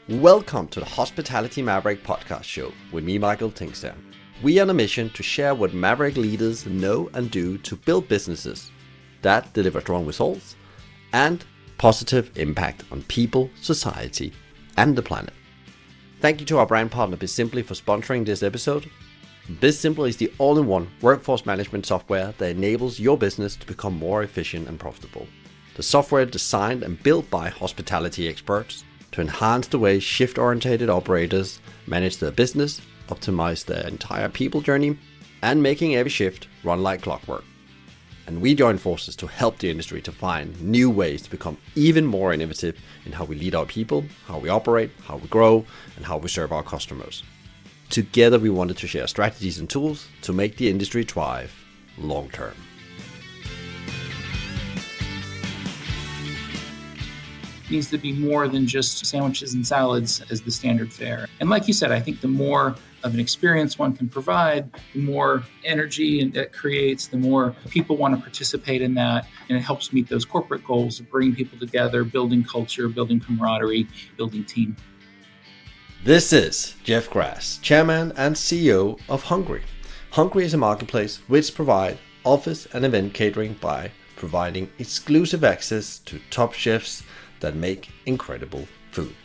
Welcome to the Hospitality Maverick podcast show with me, Michael Tinkster. We are on a mission to share what Maverick leaders know and do to build businesses that deliver strong results and positive impact on people, society, and the planet. Thank you to our brand partner BizSimply for sponsoring this episode. BizSimply is the all-in-one workforce management software that enables your business to become more efficient and profitable. The software is designed and built by hospitality experts to enhance the way shift-oriented operators manage their business, optimize their entire people journey, and making every shift run like clockwork. And we join forces to help the industry to find new ways to become even more innovative in how we lead our people, how we operate, how we grow, and how we serve our customers. Together, we wanted to share strategies and tools to make the industry thrive long term. Needs to be more than just sandwiches and salads as the standard fare. And like you said, I think the more of an experience one can provide, the more energy it creates, the more people want to participate in that. And it helps meet those corporate goals of bringing people together, building culture, building camaraderie, building team. This is Jeff Grass, Chairman and CEO of Hungry. Hungry is a marketplace which provides office and event catering by providing exclusive access to top chefs that make incredible food.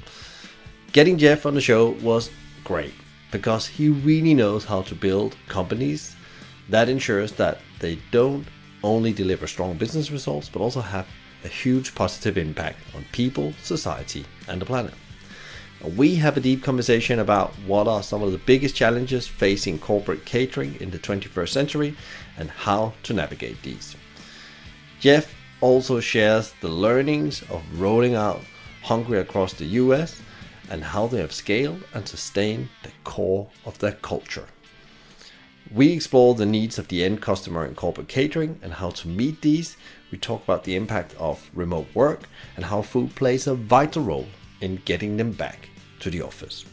Getting Jeff on the show was great because he really knows how to build companies that ensures that they don't only deliver strong business results, but also have a huge positive impact on people, society, and the planet. We have a deep conversation about what are some of the biggest challenges facing corporate catering in the 21st century and how to navigate these. Jeff also shares the learnings of rolling out Hungry across the US and how they have scaled and sustained the core of their culture. We explore the needs of the end customer in corporate catering and how to meet these. We talk about the impact of remote work and how food plays a vital role in getting them back to the office.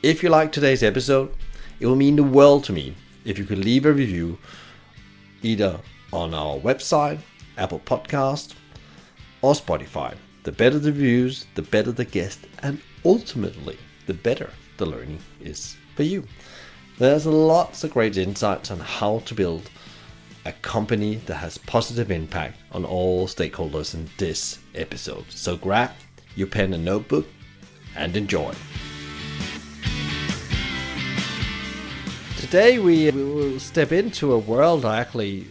If you like today's episode, it will mean the world to me if you could leave a review either on our website, Apple Podcast, or Spotify. The better the reviews, the better the guest, and ultimately, the better the learning is for you. There's lots of great insights on how to build a company that has positive impact on all stakeholders in this episode. So grab your pen and notebook and enjoy. Today we will step into a world I actually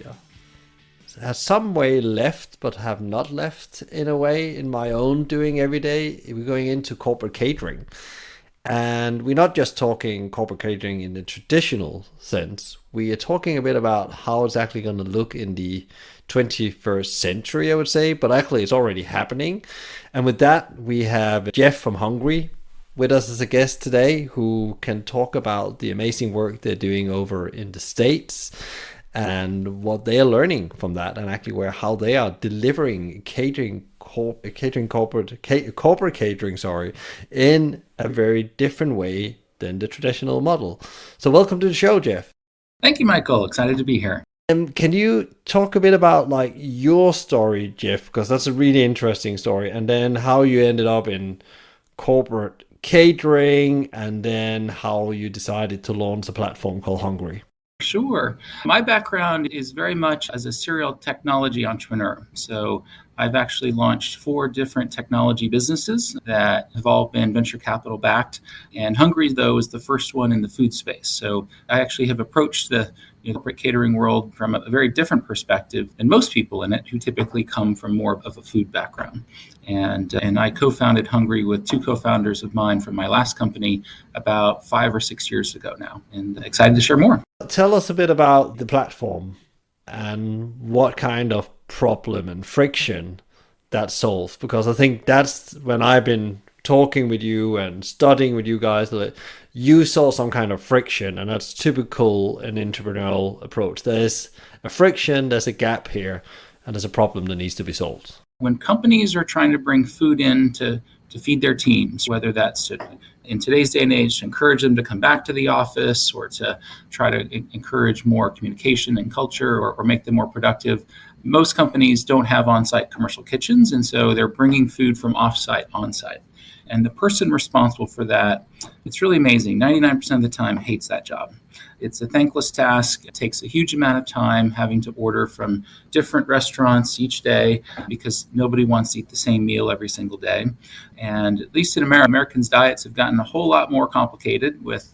has some way left but have not left in a way in my own doing every day. We're going into corporate catering. And we're not just talking corporate catering in the traditional sense. We are talking a bit about how it's actually going to look in the 21st century, I would say, but actually it's already happening. And with that, we have Jeff from Hungry with us as a guest today who can talk about the amazing work they're doing over in the States and what they are learning from that, and actually how they are delivering corporate catering, in a very different way than the traditional model. So welcome to the show, Jeff. Thank you, Michael. Excited to be here. Can you talk a bit about your story, Jeff? Because that's a really interesting story, and then how you ended up in corporate catering, and then how you decided to launch a platform called Hungry. Sure. My background is very much as a serial technology entrepreneur. So I've actually launched 4 different technology businesses that have all been venture capital backed. And Hungry, though, is the first one in the food space. So I actually have approached the corporate catering world from a very different perspective than most people in it who typically come from more of a food background. And I co-founded Hungry with 2 co-founders of mine from my last company about 5 or 6 years ago now, and excited to share more. Tell us a bit about the platform and what kind of problem and friction that solves, because I think that's when I've been talking with you and studying with you guys that you saw some kind of friction, and that's typical an entrepreneurial approach. There's a friction, there's a gap here, and there's a problem that needs to be solved. When companies are trying to bring food in to feed their teams, whether that's to, in today's day and age, to encourage them to come back to the office or to try to encourage more communication and culture or make them more productive, most companies don't have on-site commercial kitchens, and so they're bringing food from off-site on-site. And the person responsible for that, it's really amazing. 99% of the time hates that job. It's a thankless task. It takes a huge amount of time having to order from different restaurants each day because nobody wants to eat the same meal every single day. And at least in America, Americans' diets have gotten a whole lot more complicated with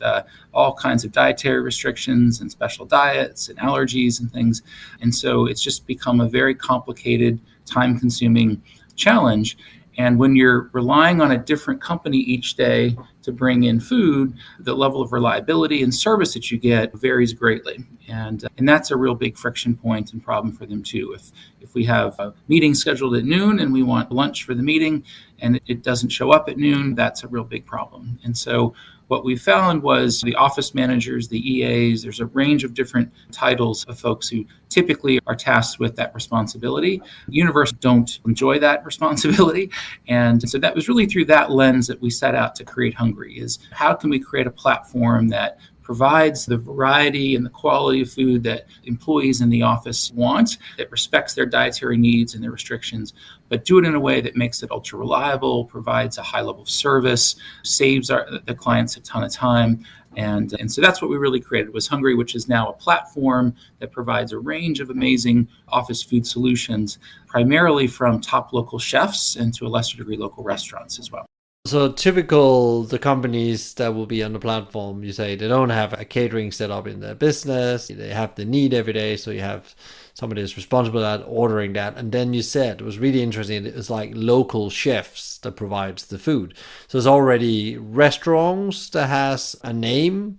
all kinds of dietary restrictions and special diets and allergies and things. And so it's just become a very complicated, time-consuming challenge. And when you're relying on a different company each day to bring in food, the level of reliability and service that you get varies greatly. And that's a real big friction point and problem for them too. If we have a meeting scheduled at noon and we want lunch for the meeting and it doesn't show up at noon, that's a real big problem. And so what we found was the office managers, the EAs, there's a range of different titles of folks who typically are tasked with that responsibility. Universities don't enjoy that responsibility. And so that was really through that lens that we set out to create Hungry, is how can we create a platform that provides the variety and the quality of food that employees in the office want, that respects their dietary needs and their restrictions, but do it in a way that makes it ultra reliable, provides a high level of service, saves the clients a ton of time. And so that's what we really created was Hungry, which is now a platform that provides a range of amazing office food solutions, primarily from top local chefs and to a lesser degree local restaurants as well. So typical, the companies that will be on the platform, you say they don't have a catering set up in their business. They have the need every day. So you have somebody who's responsible for that, ordering that. And then you said, it was really interesting, it's like local chefs that provides the food. So it's already restaurants that has a name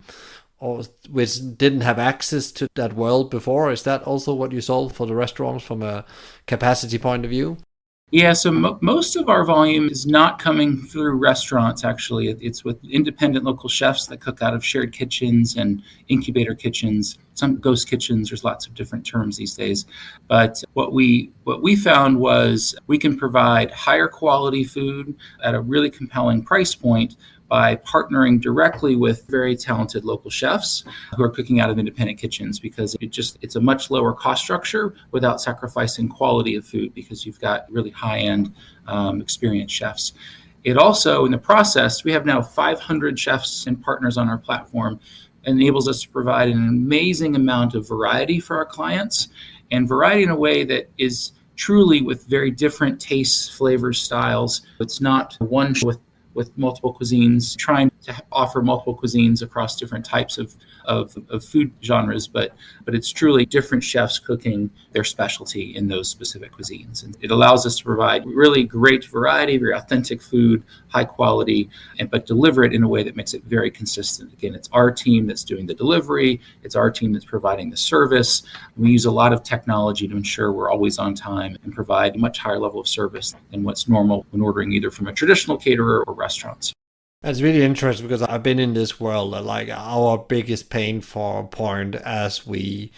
or which didn't have access to that world before. Is that also what you solved for the restaurants from a capacity point of view? Yeah, so most of our volume is not coming through restaurants, actually. It's with independent local chefs that cook out of shared kitchens and incubator kitchens, some ghost kitchens. There's lots of different terms these days. But what we found was we can provide higher quality food at a really compelling price point by partnering directly with very talented local chefs who are cooking out of independent kitchens, because it's a much lower cost structure without sacrificing quality of food, because you've got really high-end experienced chefs. It also, in the process, we have now 500 chefs and partners on our platform, enables us to provide an amazing amount of variety for our clients, and variety in a way that is truly with very different tastes, flavors, styles. It's not one with multiple cuisines, trying to offer multiple cuisines across different types of food genres, but it's truly different chefs cooking their specialty in those specific cuisines. And it allows us to provide really great variety, very authentic food, high quality, but deliver it in a way that makes it very consistent. Again, it's our team that's doing the delivery, it's our team that's providing the service. We use a lot of technology to ensure we're always on time and provide a much higher level of service than what's normal when ordering either from a traditional caterer or restaurants. That's really interesting, because I've been in this world, like our biggest pain point as we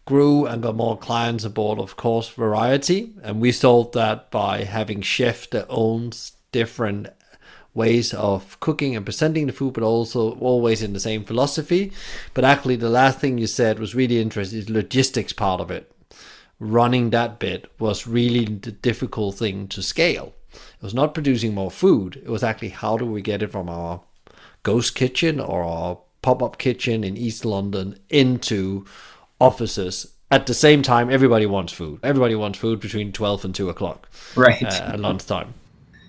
grew and got more clients aboard, of course, variety. And we solved that by having chefs that owns different ways of cooking and presenting the food, but also always in the same philosophy. But actually, the last thing you said was really interesting, is logistics part of it. Running that bit was really the difficult thing to scale. It was not producing more food. It was actually, how do we get it from our ghost kitchen or our pop-up kitchen in East London into offices. At the same time, everybody wants food. Everybody wants food between 12 and 2 o'clock. Right. At lunchtime.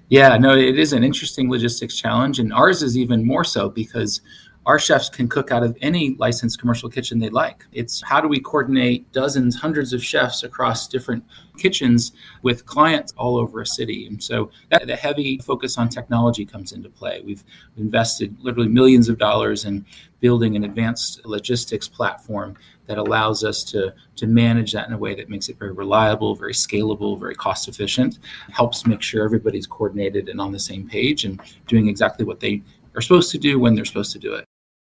Yeah, no, it is an interesting logistics challenge. And ours is even more so because our chefs can cook out of any licensed commercial kitchen they like. It's how do we coordinate dozens, hundreds of chefs across different kitchens with clients all over a city. And so the heavy focus on technology comes into play. We've invested literally millions of dollars in building an advanced logistics platform that allows us to manage that in a way that makes it very reliable, very scalable, very cost efficient, helps make sure everybody's coordinated and on the same page and doing exactly what they are supposed to do when they're supposed to do it.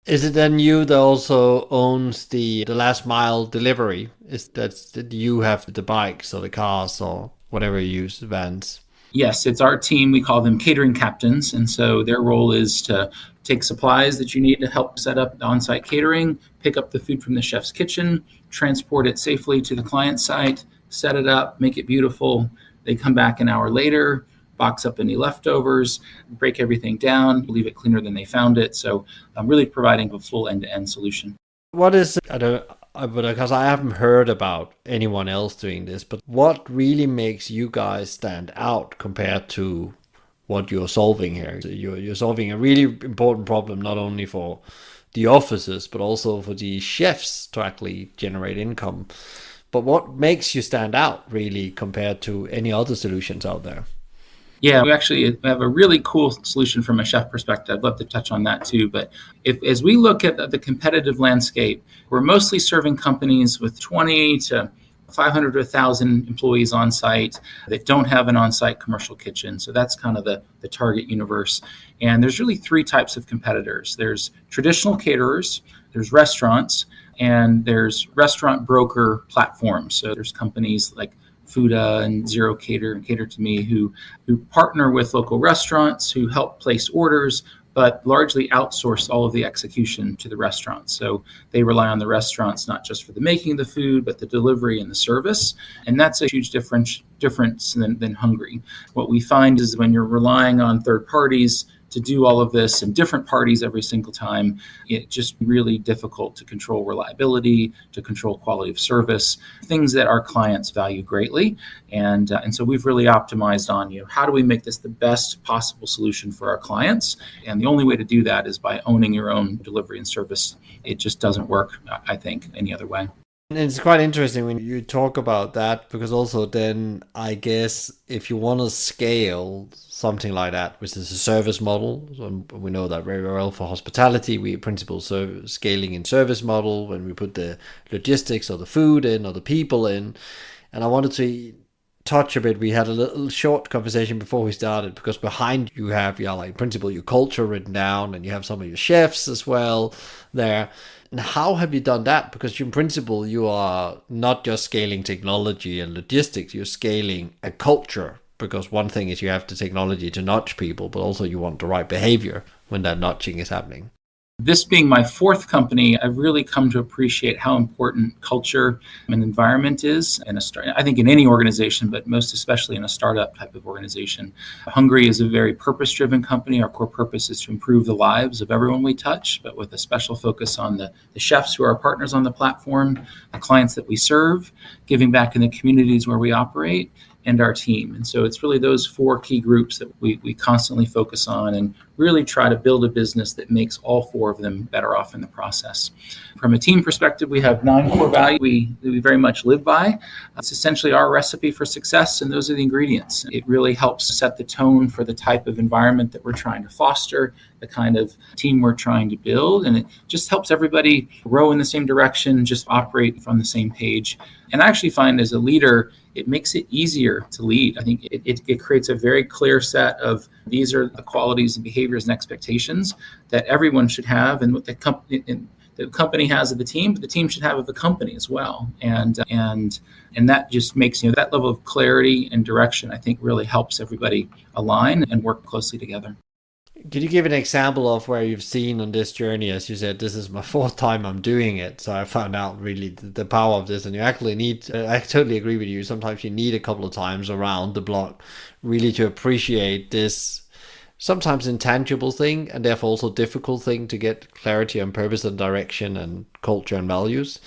Is it then you that also owns the last mile delivery? Is that you have the bikes or the cars or whatever you use, the vans? Yes, it's our team. We call them catering captains. And so their role is to take supplies that you need to help set up the on-site catering, pick up the food from the chef's kitchen, transport it safely to the client site, set it up, make it beautiful. They come back an hour later, box up any leftovers, break everything down, leave it cleaner than they found it. So I'm really providing a full end-to-end solution. What is, I don't, but because I haven't heard about anyone else doing this, but what really makes you guys stand out compared to what you're solving here? So you're solving a really important problem, not only for the offices, but also for the chefs to actually generate income. But what makes you stand out really compared to any other solutions out there? Yeah, we actually have a really cool solution from a chef perspective. I'd love to touch on that too. But as we look at the competitive landscape, we're mostly serving companies with 20 to 500 to 1,000 employees on site that don't have an on-site commercial kitchen. So that's kind of the target universe. And there's really three types of competitors. There's traditional caterers, there's restaurants, and there's restaurant broker platforms. So there's companies like Fuda and Zero Cater and Cater to Me who partner with local restaurants, who help place orders, but largely outsource all of the execution to the restaurants. So they rely on the restaurants not just for the making of the food, but the delivery and the service. And that's a huge difference than Hungry. What we find is when you're relying on third parties to do all of this and different parties every single time, it's just really difficult to control reliability, to control quality of service, things that our clients value greatly. And so we've really optimized on, how do we make this the best possible solution for our clients? And the only way to do that is by owning your own delivery and service. It just doesn't work, I think, any other way. And it's quite interesting when you talk about that, because also then I guess if you want to scale something like that, which is a service model, so we know that very well for hospitality, we principle scaling in service model when we put the logistics or the food in or the people in. And I wanted to touch a bit. We had a little short conversation before we started, because behind you have like in principle your culture written down, and you have some of your chefs as well there. And how have you done that? Because in principle, you are not just scaling technology and logistics, you're scaling a culture. Because one thing is you have the technology to nudge people, but also you want the right behavior when that nudging is happening. This being my fourth company, I've really come to appreciate how important culture and environment is I think in any organization, but most especially in a startup type of organization. Hungry is a very purpose-driven company. Our core purpose is to improve the lives of everyone we touch, but with a special focus on the chefs who are our partners on the platform, the clients that we serve, giving back in the communities where we operate, and our team. And so it's really those four key groups that we constantly focus on and really try to build a business that makes all four of them better off in the process. From a team perspective, we have 9 core values we very much live by. It's essentially our recipe for success, and those are the ingredients. It really helps set the tone for the type of environment that we're trying to foster, the kind of team we're trying to build, and it just helps everybody row in the same direction, just operate from the same page. And I actually find as a leader, it makes it easier to lead. I think it creates a very clear set of these are the qualities and behaviors and expectations that everyone should have, and what the company has of the team, but the team should have of the company as well. And that just makes that level of clarity and direction, I think, really helps everybody align and work closely together. Could you give an example of where you've seen on this journey? As you said, this is my 4th time I'm doing it, so I found out really the power of this. And you actually need, I totally agree with you, sometimes you need a couple of times around the block really to appreciate this sometimes intangible thing, and therefore also difficult thing to get clarity on purpose and direction and culture and values.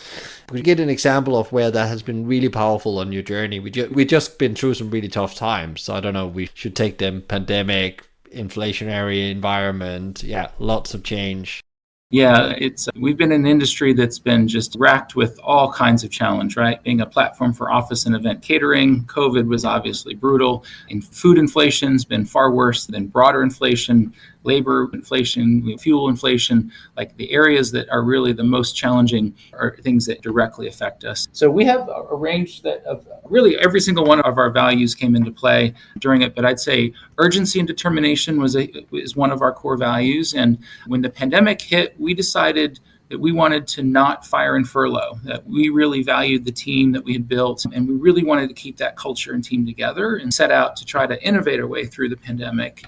Could you get an example of where that has been really powerful on your journey? We just been through some really tough times, so I don't know, we should take them pandemic, inflationary environment, lots of change. Yeah, we've been in an industry that's been just racked with all kinds of challenge, right? Being a platform for office and event catering, COVID was obviously brutal. And food inflation's been far worse than broader inflation, labor inflation, fuel inflation. Like the areas that are really the most challenging are things that directly affect us. So we have a range that of really every single one of our values came into play during it. But I'd say urgency and determination is one of our core values. And when the pandemic hit, we decided that we wanted to not fire and furlough, that we really valued the team that we had built, and we really wanted to keep that culture and team together and set out to try to innovate our way through the pandemic.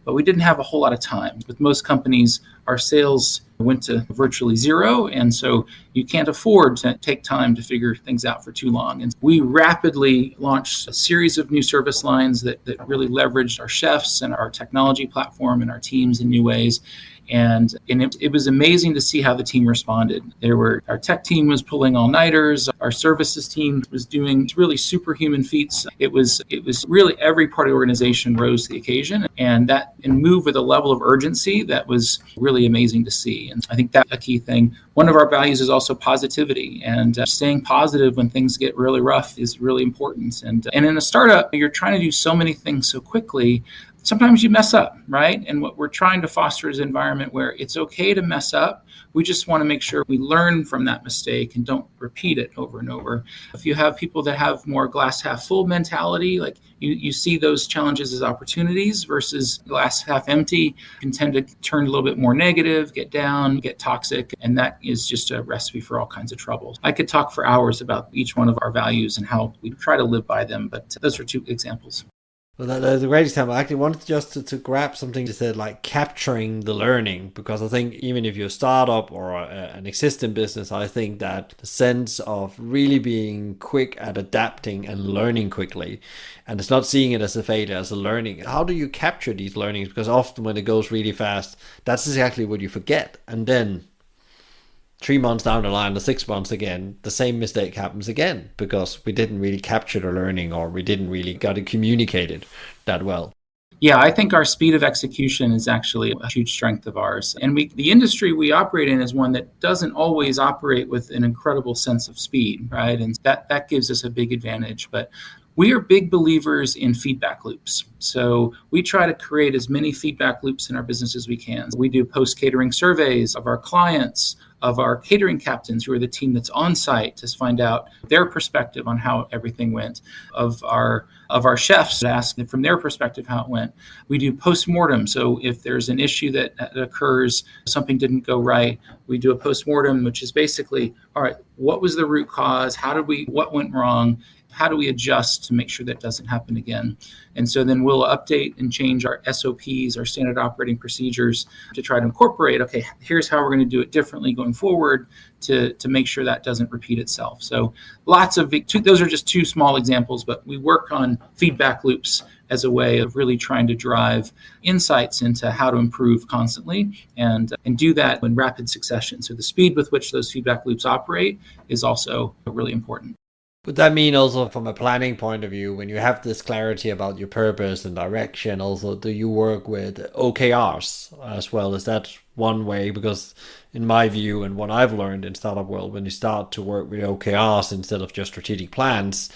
But we didn't have a whole lot of time. With most companies, our sales went to virtually zero. And so you can't afford to take time to figure things out for too long. And we rapidly launched a series of new service lines that really leveraged our chefs and our technology platform and our teams in new ways. And it was amazing to see how the team responded. Our tech team was pulling all-nighters. Our services team was doing really superhuman feats. It was really every part of the organization rose to the occasion, and moved with a level of urgency that was really amazing to see. And I think that's a key thing. One of our values is also positivity, and staying positive when things get really rough is really important. And in a startup, you're trying to do so many things so quickly. Sometimes you mess up, right? And what we're trying to foster is an environment where it's okay to mess up. We just want to make sure we learn from that mistake and don't repeat it over and over. If you have people that have more glass half full mentality, like you see those challenges as opportunities versus glass half empty, can tend to turn a little bit more negative, get down, get toxic. And that is just a recipe for all kinds of trouble. I could talk for hours about each one of our values and how we try to live by them, but those are two examples. Well, that's a great example. I actually wanted just to grab something you said, like capturing the learning, because I think even if you're a startup or an existing business, I think that the sense of really being quick at adapting and learning quickly, and it's not seeing it as a failure, as a learning. How do you capture these learnings? Because often when it goes really fast, that's exactly what you forget. And then 3 months down the line, or 6 months again, the same mistake happens again because we didn't really capture the learning, or we didn't really got it communicated that well. Yeah, I think our speed of execution is actually a huge strength of ours. And the industry we operate in is one that doesn't always operate with an incredible sense of speed, right? And that gives us a big advantage. But we are big believers in feedback loops. So we try to create as many feedback loops in our business as we can. We do post-catering surveys of our clients, of our catering captains, who are the team that's on site, to find out their perspective on how everything went, of our chefs, to ask from their perspective how it went. We do post-mortem. So if there's an issue that occurs, something didn't go right, we do a post-mortem, which is basically, all right, what was the root cause? What went wrong? How do we adjust to make sure that doesn't happen again? And so then we'll update and change our SOPs, our standard operating procedures, to try to incorporate, okay, here's how we're going to do it differently going forward to make sure that doesn't repeat itself. So those are just two small examples, but we work on feedback loops as a way of really trying to drive insights into how to improve constantly and do that in rapid succession. So the speed with which those feedback loops operate is also really important. Would that mean also from a planning point of view, when you have this clarity about your purpose and direction, also do you work with OKRs as well? Is that one way? Because in my view and what I've learned in startup world, when you start to work with OKRs instead of just strategic plans,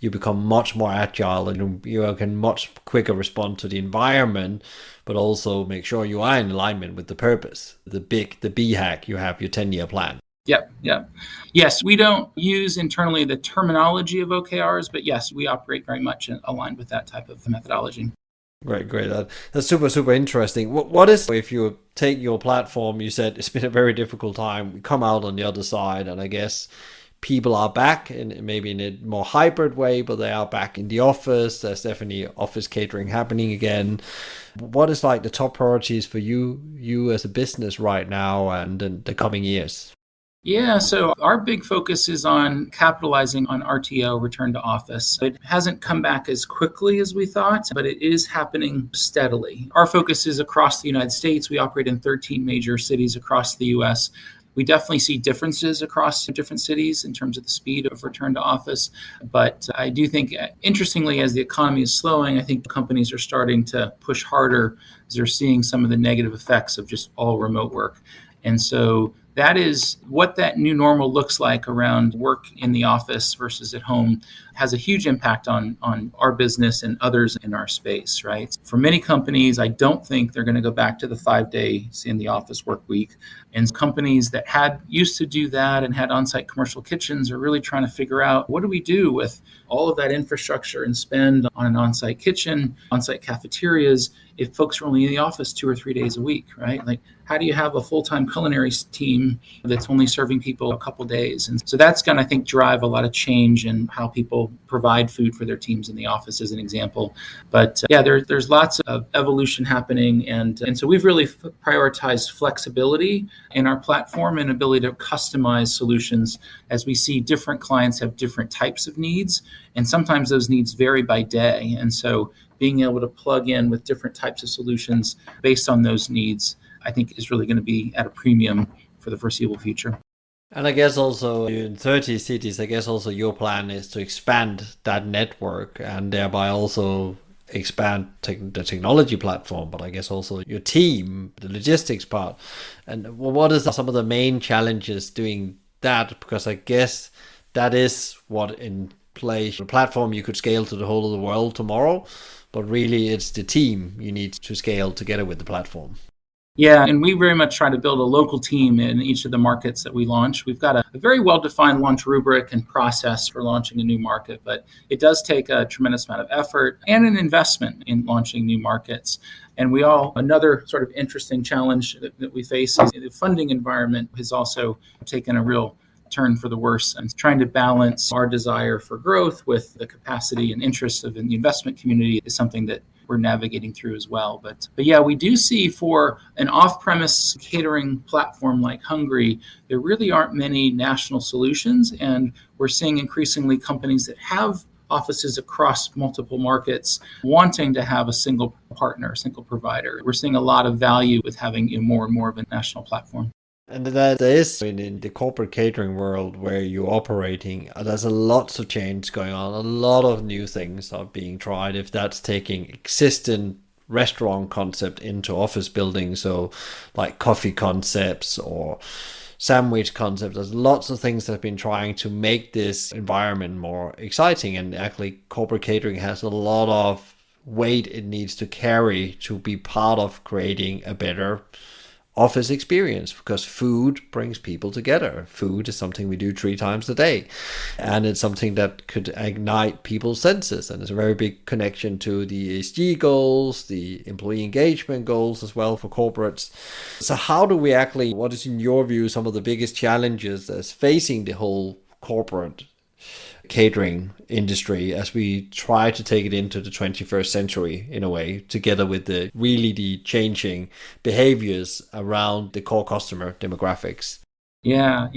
you become much more agile and you can much quicker respond to the environment, but also make sure you are in alignment with the purpose, the B hack, you have your 10-year plan. Yep. Yes, we don't use internally the terminology of OKRs, but yes, we operate very much aligned with that type of methodology. Great. That's super interesting. What is, if you take your platform, you said it's been a very difficult time, we come out on the other side, and I guess people are back maybe in a more hybrid way, but they are back in the office. There's definitely office catering happening again. What is like the top priorities for you as a business right now and in the coming years? Yeah, so our big focus is on capitalizing on RTO, return to office. It hasn't come back as quickly as we thought, but it is happening steadily. Our focus is across the United States. We operate in 13 major cities across the US. We definitely see differences across different cities in terms of the speed of return to office. But I do think, interestingly, as the economy is slowing, I think companies are starting to push harder as they're seeing some of the negative effects of just all remote work. And so that is what that new normal looks like around work in the office versus at home, has a huge impact on our business and others in our space, right? For many companies, I don't think they're going to go back to the 5 days in the office work week. And companies that used to do that and had on-site commercial kitchens are really trying to figure out, what do we do with all of that infrastructure and spend on an on-site kitchen, on-site cafeterias, if folks are only in the office 2 or 3 days a week, right? Like, how do you have a full-time culinary team that's only serving people a couple days? And so that's going to, I think, drive a lot of change in how people provide food for their teams in the office, as an example. But yeah, there's lots of evolution happening. And so we've really prioritized flexibility in our platform and ability to customize solutions as we see different clients have different types of needs. And sometimes those needs vary by day. And so being able to plug in with different types of solutions based on those needs, I think is really going to be at a premium for the foreseeable future. And I guess also in 30 cities, I guess also your plan is to expand that network and thereby also expand the technology platform, but I guess also your team, the logistics part. And what is some of the main challenges doing that? Because I guess that is what in place, the platform you could scale to the whole of the world tomorrow, but really it's the team you need to scale together with the platform. Yeah, and we very much try to build a local team in each of the markets that we launch. We've got a very well-defined launch rubric and process for launching a new market, but it does take a tremendous amount of effort and an investment in launching new markets. And another sort of interesting challenge that we face is the funding environment has also taken a real turn for the worse, and trying to balance our desire for growth with the capacity and interest of the investment community is something that we're navigating through as well. But yeah, we do see for an off-premise catering platform like Hungry, there really aren't many national solutions, and we're seeing increasingly companies that have offices across multiple markets wanting to have a single partner, a single provider. We're seeing a lot of value with having more and more of a national platform. And that is in the corporate catering world where you're operating, there's a lots of change going on. A lot of new things are being tried. If that's taking existing restaurant concept into office buildings, so like coffee concepts or sandwich concepts, there's lots of things that have been trying to make this environment more exciting. And actually corporate catering has a lot of weight it needs to carry to be part of creating a better office experience, because food brings people together. Food is something we do 3 times a day, and it's something that could ignite people's senses, and it's a very big connection to the ESG goals, the employee engagement goals as well for corporates. So how do we actually, what is in your view some of the biggest challenges that's facing the whole corporate catering industry as we try to take it into the 21st century in a way, together with the changing behaviors around the core customer demographics? Yeah.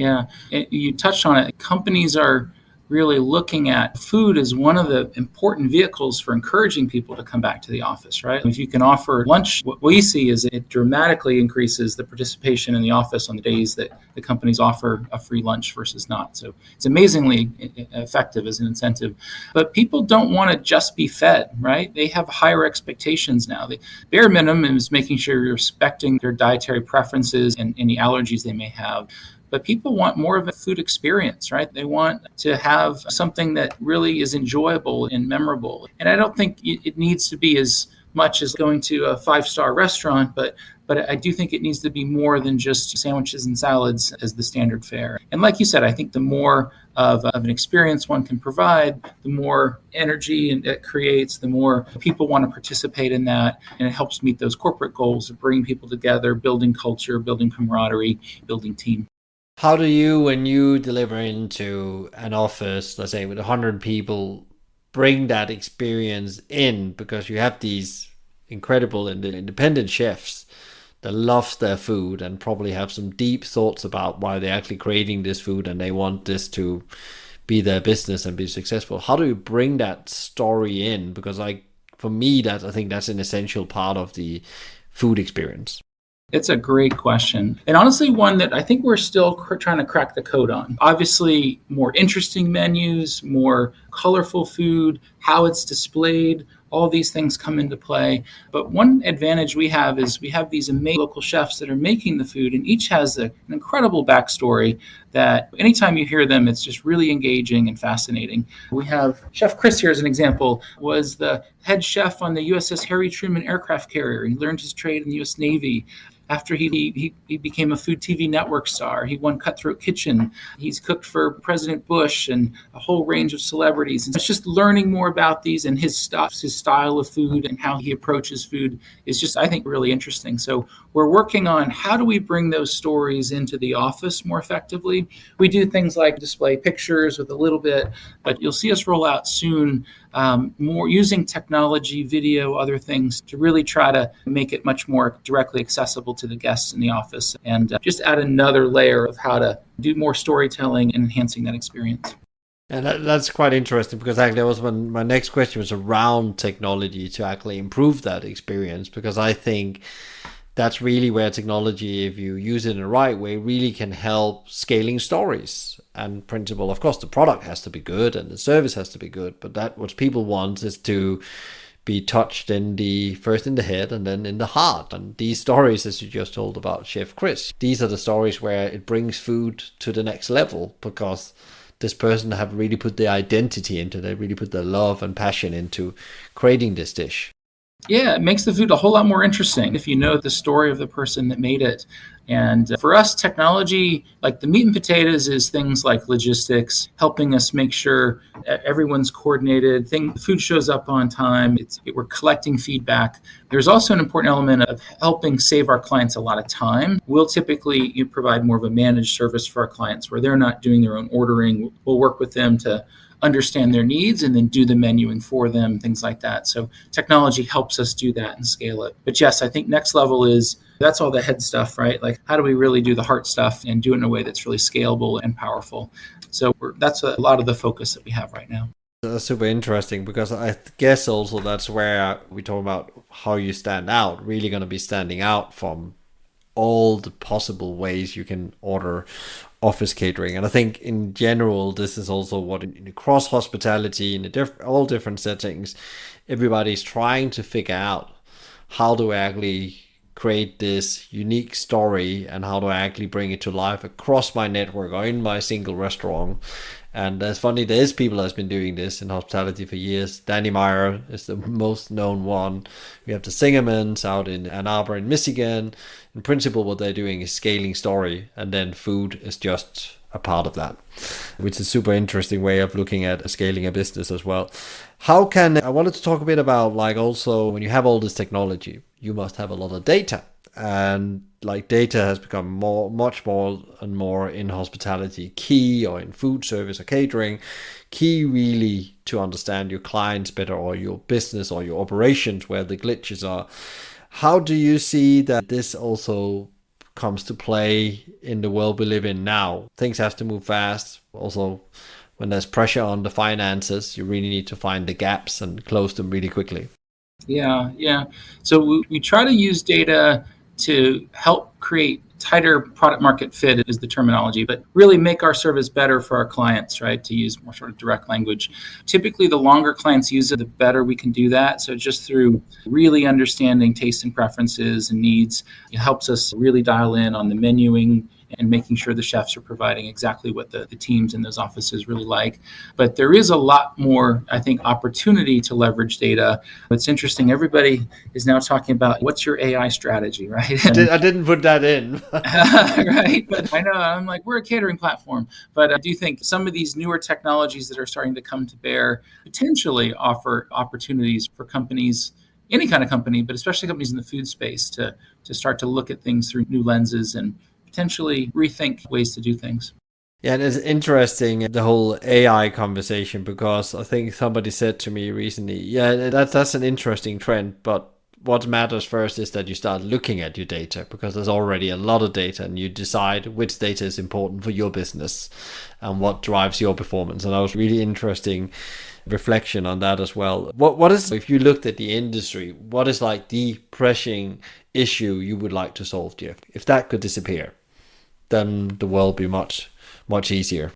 You touched on it. Companies are really looking at food as one of the important vehicles for encouraging people to come back to the office, right? If you can offer lunch, what we see is it dramatically increases the participation in the office on the days that the companies offer a free lunch versus not. So it's amazingly effective as an incentive. But people don't want to just be fed, right? They have higher expectations now. The bare minimum is making sure you're respecting their dietary preferences and any allergies they may have. But people want more of a food experience, right? They want to have something that really is enjoyable and memorable. And I don't think it needs to be as much as going to a 5-star restaurant, but I do think it needs to be more than just sandwiches and salads as the standard fare. And like you said, I think the more of an experience one can provide, the more energy it creates, the more people want to participate in that. And it helps meet those corporate goals of bringing people together, building culture, building camaraderie, building team. How do you, when you deliver into an office, let's say with 100 people, bring that experience in? Because you have these incredible independent chefs that love their food and probably have some deep thoughts about why they're actually creating this food and they want this to be their business and be successful. How do you bring that story in? Because for me, I think that's an essential part of the food experience. It's a great question. And honestly, one that I think we're still trying to crack the code on. Obviously, more interesting menus, more colorful food, how it's displayed, all these things come into play. But one advantage we have is we have these amazing local chefs that are making the food, and each has an incredible backstory that anytime you hear them, it's just really engaging and fascinating. We have Chef Chris here as an example, was the head chef on the USS Harry Truman aircraft carrier. He learned his trade in the US Navy. after he became a Food TV network star. He won Cutthroat Kitchen. He's cooked for President Bush and a whole range of celebrities. And it's just learning more about these and his stuff, his style of food and how he approaches food is just, I think, really interesting. So we're working on how do we bring those stories into the office more effectively. We do things like display pictures with a little bit, but you'll see us roll out soon more using technology, video, other things to really try to make it much more directly accessible to the guests in the office and just add another layer of how to do more storytelling and enhancing that experience. And that's quite interesting because actually that was my next question was around technology to actually improve that experience, because I think that's really where technology, if you use it in the right way, really can help scaling stories. And principle, of course, the product has to be good and the service has to be good, but that what people want is to be touched first in the head and then in the heart. And these stories, as you just told about Chef Chris, these are the stories where it brings food to the next level because this person have really put their identity into it, they really put their love and passion into creating this dish. Yeah, it makes the food a whole lot more interesting if you know the story of the person that made it. And for us, technology, like the meat and potatoes, is things like logistics, helping us make sure everyone's coordinated, food shows up on time, we're collecting feedback. There's also an important element of helping save our clients a lot of time. We'll typically provide more of a managed service for our clients where they're not doing their own ordering. We'll work with them to understand their needs and then do the menuing for them, things like that. So technology helps us do that and scale it. But yes, I think next level is that's all the head stuff, right? Like how do we really do the heart stuff and do it in a way that's really scalable and powerful? So that's a lot of the focus that we have right now. That's super interesting because I guess also that's where we talk about how you stand out, really going to be standing out from all the possible ways you can order office catering. And I think in general, this is also what in across hospitality, in all different settings, everybody's trying to figure out how do I actually create this unique story and how do I actually bring it to life across my network or in my single restaurant. And it's funny, there's people that's been doing this in hospitality for years. Danny Meyer is the most known one. We have the Singermans out in Ann Arbor in Michigan. In principle, what they're doing is scaling story, and then food is just a part of that, which is a super interesting way of looking at scaling a business as well. I wanted to talk a bit about like also when you have all this technology, you must have a lot of data. And like data has become much more and more in hospitality key, or in food service or catering key, really to understand your clients better or your business or your operations, where the glitches are. How do you see that this also comes to play in the world we live in now? Things have to move fast. Also, when there's pressure on the finances, you really need to find the gaps and close them really quickly. Yeah. So we try to use data to help create tighter product market fit is the terminology, but really make our service better for our clients, right? To use more sort of direct language. Typically, the longer clients use it, the better we can do that. So just through really understanding taste and preferences and needs, it helps us really dial in on the menuing and making sure the chefs are providing exactly what the teams in those offices really like. But there is a lot more, I think, opportunity to leverage data. It's interesting. Everybody is now talking about what's your AI strategy, right? I didn't put that in. Right. But I know I'm like, we're a catering platform. But I do think some of these newer technologies that are starting to come to bear potentially offer opportunities for companies, any kind of company, but especially companies in the food space to start to look at things through new lenses and potentially rethink ways to do things. Yeah, and it's interesting, the whole AI conversation, because I think somebody said to me recently, yeah, that's an interesting trend, but what matters first is that you start looking at your data, because there's already a lot of data and you decide which data is important for your business and what drives your performance. And that was really interesting reflection on that as well. What is, if you looked at the industry, what is like the pressing issue you would like to solve, Jeff? If that could disappear, then the world be much easier.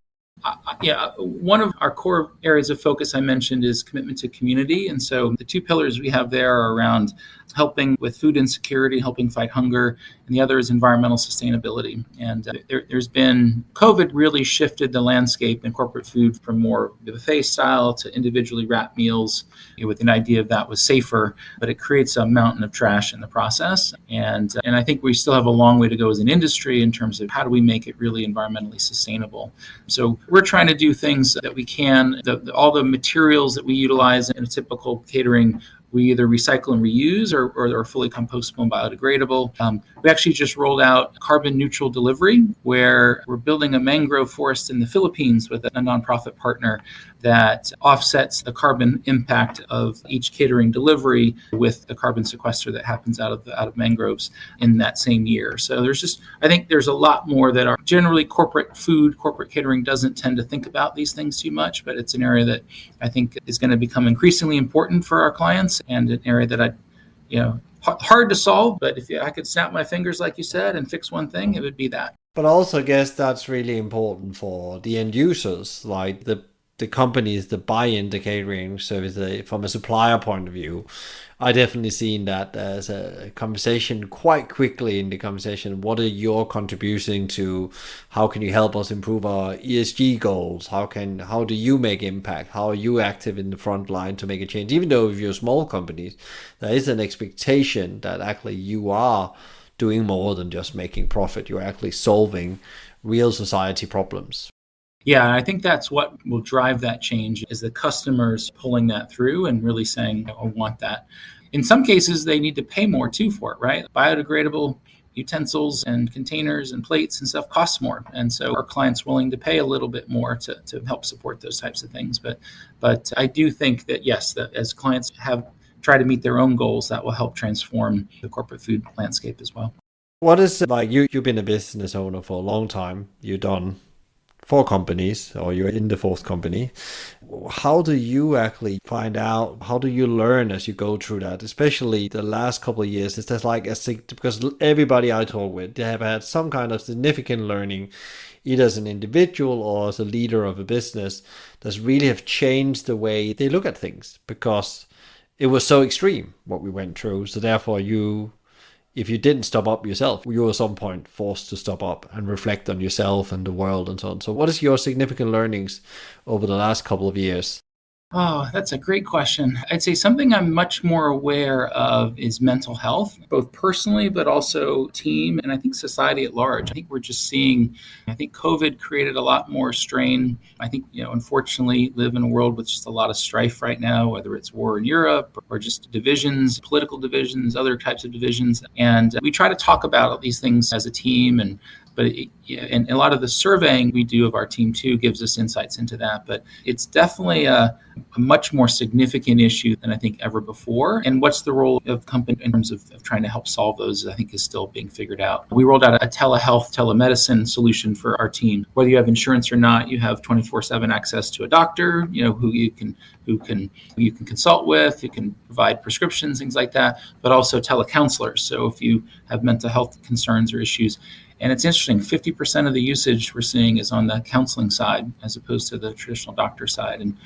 Yeah, one of our core areas of focus I mentioned is commitment to community. And so the two pillars we have there are around helping with food insecurity, helping fight hunger, and the other is environmental sustainability. And there's been COVID really shifted the landscape in corporate food from more buffet style to individually wrapped meals, with an idea of that was safer, but it creates a mountain of trash in the process. And I think we still have a long way to go as an industry in terms of how do we make it really environmentally sustainable. So we're trying to do things that we can. All the materials that we utilize in a typical catering, we either recycle and reuse or are fully compostable and biodegradable. We actually just rolled out carbon neutral delivery, where we're building a mangrove forest in the Philippines with a nonprofit partner that offsets the carbon impact of each catering delivery with the carbon sequester that happens out of mangroves in that same year. So I think there's a lot more that are generally corporate catering doesn't tend to think about these things too much, but it's an area that I think is going to become increasingly important for our clients, and an area that hard to solve, but if I could snap my fingers, like you said, and fix one thing, it would be that. But I also guess that's really important for the end users, like the companies that buy into catering service from a supplier point of view. I definitely seen that as a conversation quite quickly in the conversation. What are your contributing to? How can you help us improve our ESG goals? How do you make impact? How are you active in the front line to make a change? Even though if you're small companies, there is an expectation that actually you are doing more than just making profit. You're actually solving real society problems. Yeah, I think that's what will drive that change, is the customers pulling that through and really saying, I want that. In some cases, they need to pay more too for it, right? Biodegradable utensils and containers and plates and stuff costs more. And so our clients willing to pay a little bit more to help support those types of things. But I do think that, yes, that as clients try to meet their own goals, that will help transform the corporate food landscape as well. What is like you've been a business owner for a long time. You've done 4 companies, or you're in the 4th company. How do you actually find out? How do you learn as you go through that? Especially the last couple of years, is there because everybody I talk with, they have had some kind of significant learning, either as an individual or as a leader of a business, that's really have changed the way they look at things, because it was so extreme what we went through. So therefore if you didn't stop up yourself, you were at some point forced to stop up and reflect on yourself and the world and so on. So what is your significant learnings over the last couple of years? Oh, that's a great question. I'd say something I'm much more aware of is mental health, both personally, but also team, and I think society at large. I think we're just seeing, I think COVID created a lot more strain. I think, unfortunately, live in a world with just a lot of strife right now, whether it's war in Europe or just divisions, political divisions, other types of divisions. And we try to talk about these things as a team, and a lot of the surveying we do of our team too gives us insights into that. But it's definitely a much more significant issue than I think ever before. And what's the role of company in terms of trying to help solve those, I think, is still being figured out. We rolled out a telehealth, telemedicine solution for our team. Whether you have insurance or not, you have 24/7 access to a doctor, who you can consult with, who can provide prescriptions, things like that, but also telecounselors. So if you have mental health concerns or issues. And it's interesting, 50% of the usage we're seeing is on the counseling side as opposed to the traditional doctor side. And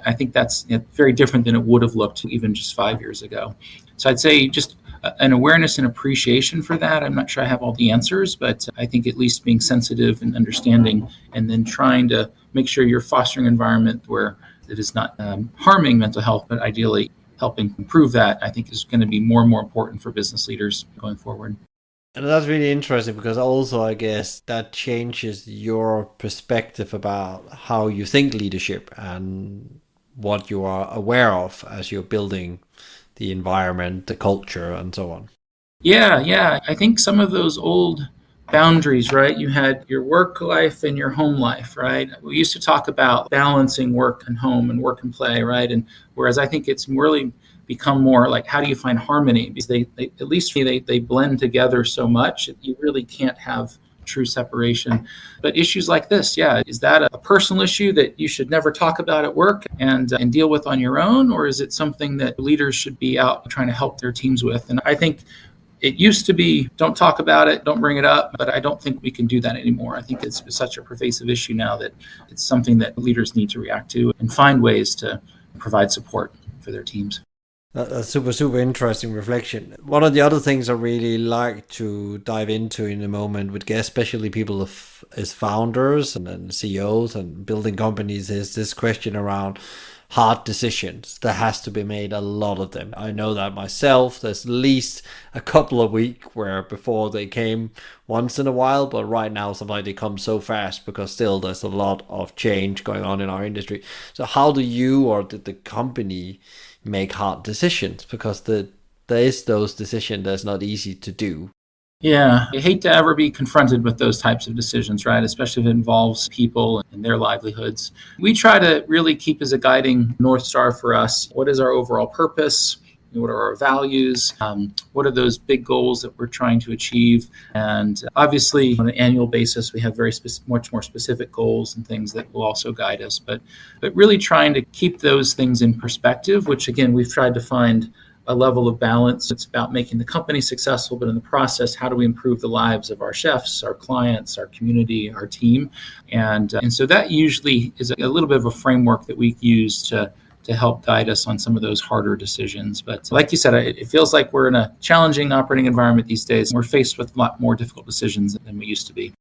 I think that's very different than it would have looked even just 5 years ago. So I'd say just an awareness and appreciation for that. I'm not sure I have all the answers, but I think at least being sensitive and understanding, and then trying to make sure you're fostering an environment where it is not harming mental health, but ideally helping improve that, I think is going to be more and more important for business leaders going forward. And that's really interesting, because also I guess that changes your perspective about how you think leadership and what you are aware of as you're building the environment, the culture, and so on. Yeah. I think some of those old boundaries, right? You had your work life and your home life, right? We used to talk about balancing work and home and work and play, right? And whereas I think it's really become more like, how do you find harmony? Because they at least for me, they blend together so much, you really can't have true separation. But issues like this, is that a personal issue that you should never talk about at work and deal with on your own? Or is it something that leaders should be out trying to help their teams with? And I think it used to be, don't talk about it, don't bring it up, but I don't think we can do that anymore. I think it's such a pervasive issue now that it's something that leaders need to react to and find ways to provide support for their teams. That's super interesting reflection. One of the other things I really like to dive into in a moment with guests, especially people as founders and CEOs and building companies, is this question around hard decisions. There has to be made a lot of them. I know that myself. There's at least a couple of weeks where before they came once in a while, but right now sometimes they come so fast because still there's a lot of change going on in our industry. So how do you or did the company make hard decisions, because there is those decisions that's not easy to do. Yeah, I hate to ever be confronted with those types of decisions, right? Especially if it involves people and their livelihoods. We try to really keep as a guiding North Star for us what is our overall purpose? What are our values? What are those big goals that we're trying to achieve? And obviously, on an annual basis, we have much more specific goals and things that will also guide us. But really trying to keep those things in perspective, which again, we've tried to find a level of balance. It's about making the company successful, but in the process, how do we improve the lives of our chefs, our clients, our community, our team? And so that usually is a little bit of a framework that we use to help guide us on some of those harder decisions. But like you said, it feels like we're in a challenging operating environment these days. We're faced with a lot more difficult decisions than we used to be.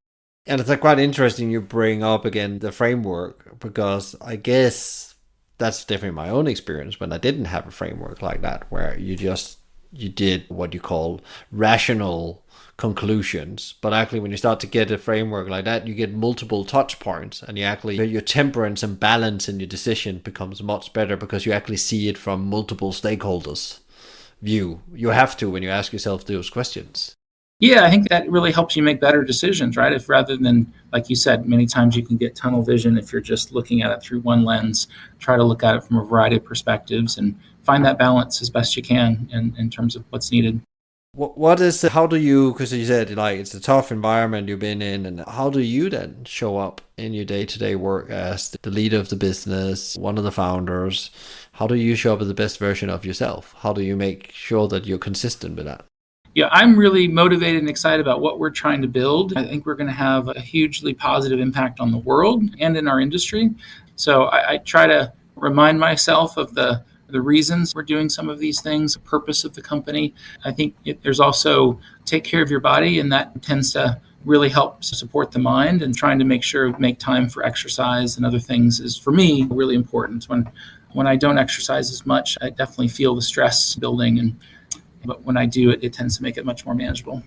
And it's quite interesting you bring up again the framework, because I guess that's definitely my own experience when I didn't have a framework like that, where you did what you call rational conclusions. But actually when you start to get a framework like that, you get multiple touch points, and you actually your temperance and balance in your decision becomes much better because you actually see it from multiple stakeholders view. You have to when you ask yourself those questions. Yeah, I think that really helps you make better decisions, right? If rather than, like you said, many times you can get tunnel vision if you're just looking at it through one lens, try to look at it from a variety of perspectives and find that balance as best you can in terms of what's needed. What is, how do you, because you said like it's a tough environment you've been in, and how do you then show up in your day-to-day work as the leader of the business, one of the founders? How do you show up as the best version of yourself? How do you make sure that you're consistent with that? Yeah, I'm really motivated and excited about what we're trying to build. I think we're going to have a hugely positive impact on the world and in our industry. So I try to remind myself of the reasons we're doing some of these things, the purpose of the company. I think there's also take care of your body, and that tends to really help support the mind, and trying to make time for exercise and other things is for me really important. When I don't exercise as much, I definitely feel the stress building, but when I do it tends to make it much more manageable.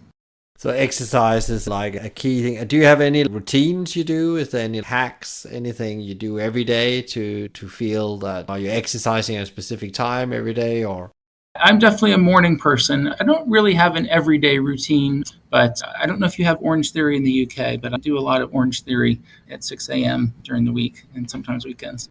So exercise is like a key thing. Do you have any routines you do? Is there any hacks, anything you do every day to feel that are you exercising at a specific time every day, or? I'm definitely a morning person. I don't really have an everyday routine, but I don't know if you have Orange Theory in the UK, but I do a lot of Orange Theory at 6 a.m. during the week and sometimes weekends.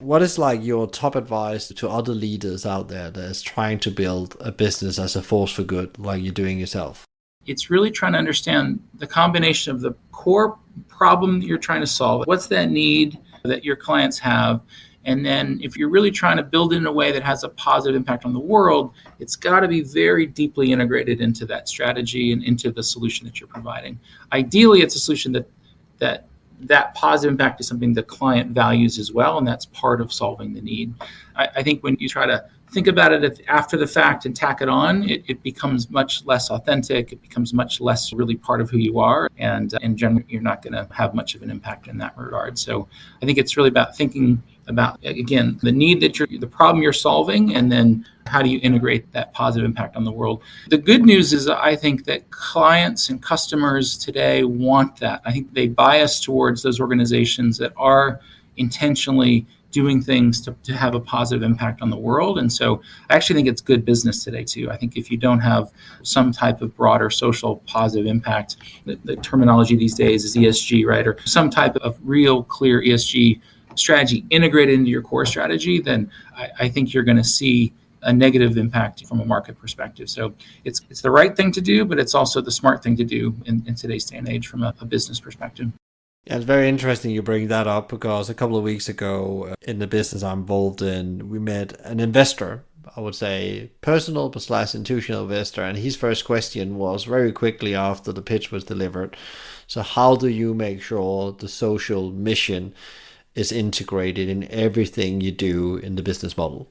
What is like your top advice to other leaders out there that is trying to build a business as a force for good, like you're doing yourself? It's really trying to understand the combination of the core problem that you're trying to solve. What's that need that your clients have? And then if you're really trying to build it in a way that has a positive impact on the world, it's got to be very deeply integrated into that strategy and into the solution that you're providing. Ideally, it's a solution that positive impact is something the client values as well, and that's part of solving the need. I think when you try to think about it after the fact and tack it on, it becomes much less authentic. It becomes much less really part of who you are, and in general, you're not going to have much of an impact in that regard. So I think it's really about thinking about, again, the need the problem you're solving, and then how do you integrate that positive impact on the world. The good news is I think that clients and customers today want that. I think they bias towards those organizations that are intentionally doing things to have a positive impact on the world. And so I actually think it's good business today too. I think if you don't have some type of broader social positive impact, the terminology these days is ESG, right? Or some type of real clear ESG strategy integrated into your core strategy, then I think you're going to see a negative impact from a market perspective. So it's the right thing to do, but it's also the smart thing to do in today's day and age from a business perspective. Yeah, it's very interesting you bring that up, because a couple of weeks ago in the business I'm involved in, we met an investor, I would say personal but slash institutional investor, and his first question was very quickly after the pitch was delivered. So how do you make sure the social mission is integrated in everything you do in the business model?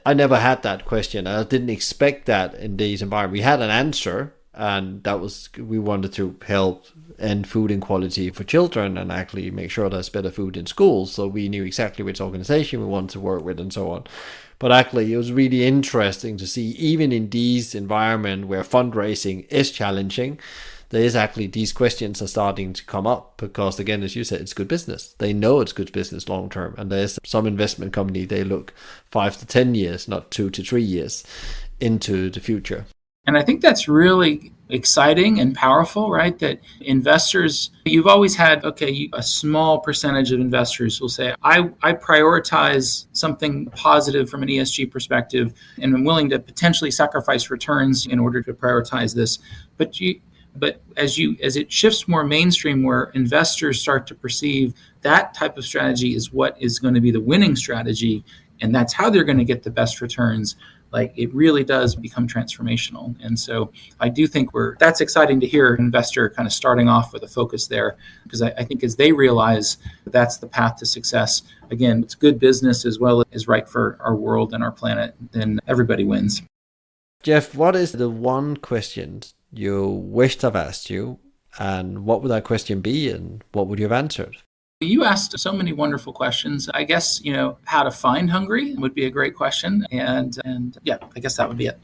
I never had that question. I didn't expect that in these environments. We had an answer, and that was we wanted to help end food inequality for children and actually make sure there's better food in schools. So we knew exactly which organization we wanted to work with and so on. But actually, it was really interesting to see, even in these environments where fundraising is challenging, there is actually these questions are starting to come up because, again, as you said, it's good business. They know it's good business long term. And there's some investment company, they look 5 to 10 years, not 2 to 3 years into the future. And I think that's really exciting and powerful, right? That investors, you've always had, a small percentage of investors will say, I prioritize something positive from an ESG perspective, and I'm willing to potentially sacrifice returns in order to prioritize this. But as it shifts more mainstream, where investors start to perceive that type of strategy is what is going to be the winning strategy, and that's how they're going to get the best returns, like it really does become transformational. And so I do think that's exciting to hear an investor kind of starting off with a focus there, because I think as they realize that's the path to success, again, it's good business as well as right for our world and our planet, then everybody wins. Jeff, what is the one question you wished I've asked you, and what would that question be, and what would you have answered? You asked so many wonderful questions. I guess, how to find Hungry would be a great question. And yeah, I guess that would be it.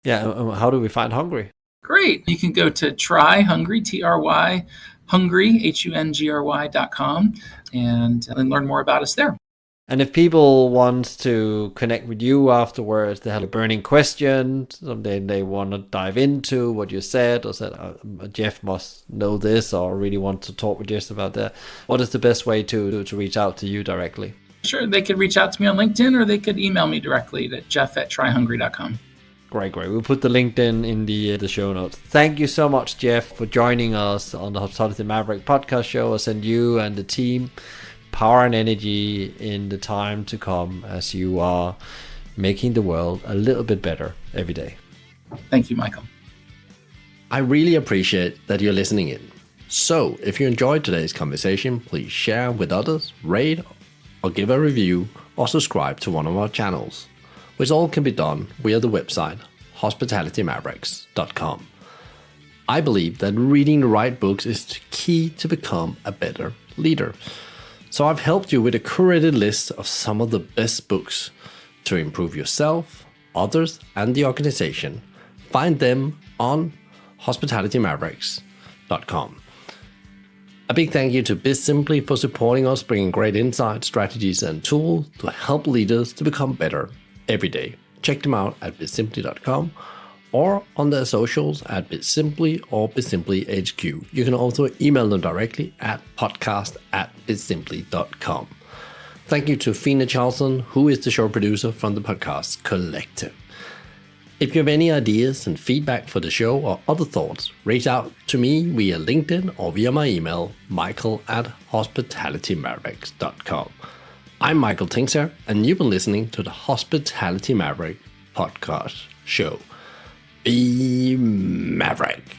Yeah. How do we find Hungry? Great. You can go to Try Hungry, Try Hungry, HUNGRY.com and learn more about us there. And if people want to connect with you afterwards, they have a burning question, something they want to dive into what you said, or said, Jeff must know this, or really want to talk with Jeff about that, what is the best way to reach out to you directly? Sure, they could reach out to me on LinkedIn, or they could email me directly at jeff@tryhungry.com. Great. We'll put the LinkedIn in the show notes. Thank you so much, Jeff, for joining us on the Hospitality Maverick podcast show. I send you and the team power and energy in the time to come as you are making the world a little bit better every day. Thank you, Michael. I really appreciate that you're listening in. So if you enjoyed today's conversation, please share with others, rate or give a review, or subscribe to one of our channels, which all can be done via the website hospitalitymavericks.com. I believe that reading the right books is the key to become a better leader. So I've helped you with a curated list of some of the best books to improve yourself, others, and the organization. Find them on hospitalitymavericks.com. A big thank you to BizSimply for supporting us, bringing great insights, strategies, and tools to help leaders to become better every day. Check them out at bizsimply.com or on their socials at BizSimply or BizSimplyHQ. You can also email them directly at podcast@bizsimply.com. Thank you to Fina Charlson, who is the show producer from the Podcast Collective. If you have any ideas and feedback for the show or other thoughts, reach out to me via LinkedIn or via my email, michael@hospitalitymavericks.com. I'm Michael Tingsher, and you've been listening to the Hospitality Maverick podcast show. Be Maverick.